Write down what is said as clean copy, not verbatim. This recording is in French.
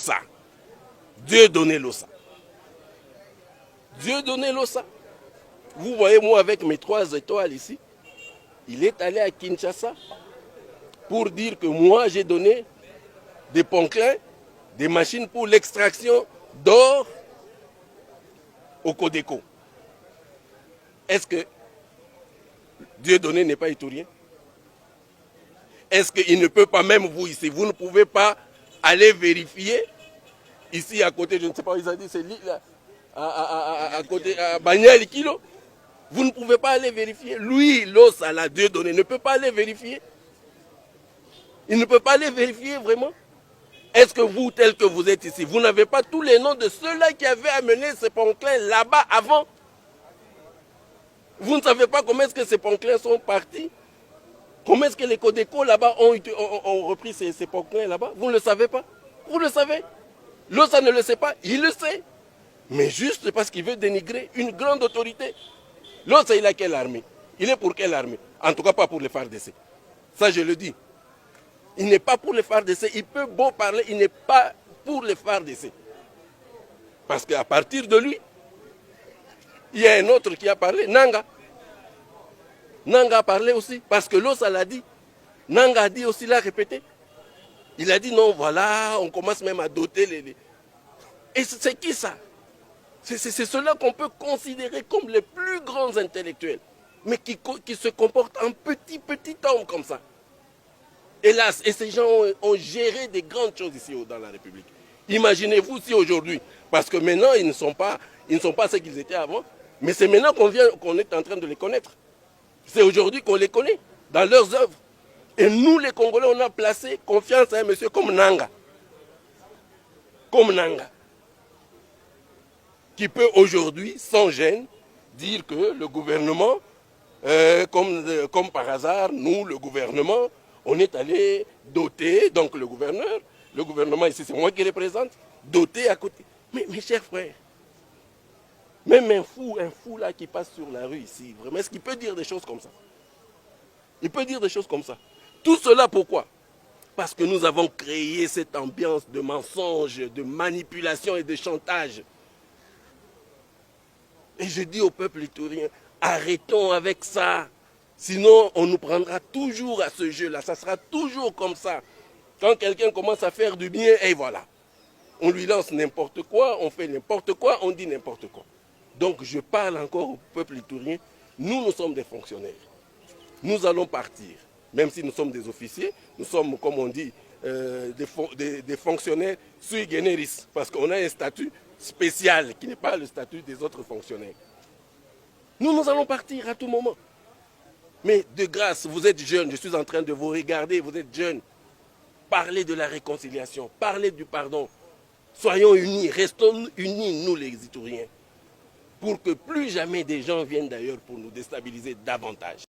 Lossa. Dieudonné Lossa. Dieudonné Lossa. Vous voyez, moi, avec mes 3 étoiles ici, il est allé à Kinshasa pour dire que moi, j'ai donné des ponclins, des machines pour l'extraction d'or au Codeco. Est-ce que Dieudonné n'est pas iturien? Est-ce qu'il ne peut pas, même vous ici, vous ne pouvez pas aller vérifier ici à côté, je ne sais pas où ils ont dit, c'est l'île à côté, à Banyali Kilo. Vous ne pouvez pas aller vérifier. Lui, Lossa, la Dieudonné, ne peut pas aller vérifier. Il ne peut pas aller vérifier vraiment. Est-ce que vous, tel que vous êtes ici, vous n'avez pas tous les noms de ceux-là qui avaient amené ces ponclins là-bas avant? Vous ne savez pas comment est-ce que ces ponclins sont partis? Comment est-ce que les Codeco là-bas ont repris ces ponclins là-bas? Vous ne le savez pas? Vous le savez? Lossa ne le sait pas, il le sait. Mais juste parce qu'il veut dénigrer une grande autorité. Lossa, il a quelle armée? Il est pour quelle armée? En tout cas, pas pour les FARDC. Ça, je le dis. Il n'est pas pour les FARDC. Il peut beau parler, il n'est pas pour les FARDC. Parce qu'à partir de lui, il y a un autre qui a parlé, Nanga. Nanga a parlé aussi, parce que Lossa l'a dit. Nanga a dit aussi, l'a répété. Il a dit non, voilà, on commence même à doter les... Et c'est qui ça? C'est ceux-là qu'on peut considérer comme les plus grands intellectuels, mais qui se comportent en petit homme comme ça. Hélas, et ces gens ont géré des grandes choses ici dans la République. Imaginez-vous si aujourd'hui, parce que maintenant ils ne sont pas ce qu'ils étaient avant, mais c'est maintenant qu'on est en train de les connaître. C'est aujourd'hui qu'on les connaît dans leurs œuvres. Et nous les Congolais, on a placé confiance à un monsieur comme Nanga. Comme Nanga. Qui peut aujourd'hui, sans gêne, dire que le gouvernement, comme par hasard, nous, le gouvernement, on est allé doter, donc le gouvernement ici, c'est moi qui représente, doter à côté. Mais mes chers frères, même un fou là qui passe sur la rue ici, vraiment, est-ce qu'il peut dire des choses comme ça? Il peut dire des choses comme ça. Tout cela pourquoi? Parce que nous avons créé cette ambiance de mensonge, de manipulation et de chantage. Et je dis au peuple iturien, arrêtons avec ça. Sinon, on nous prendra toujours à ce jeu-là. Ça sera toujours comme ça. Quand quelqu'un commence à faire du bien, et voilà. On lui lance n'importe quoi, on fait n'importe quoi, on dit n'importe quoi. Donc je parle encore au peuple iturien. Nous sommes des fonctionnaires. Nous allons partir. Même si nous sommes des officiers, nous sommes, comme on dit, des fonctionnaires sui generis. Parce qu'on a un statut spécial qui n'est pas le statut des autres fonctionnaires. Nous allons partir à tout moment. Mais de grâce, vous êtes jeunes, je suis en train de vous regarder, vous êtes jeunes. Parlez de la réconciliation, parlez du pardon. Soyons unis, restons unis, nous les Ituriens, pour que plus jamais des gens viennent d'ailleurs pour nous déstabiliser davantage.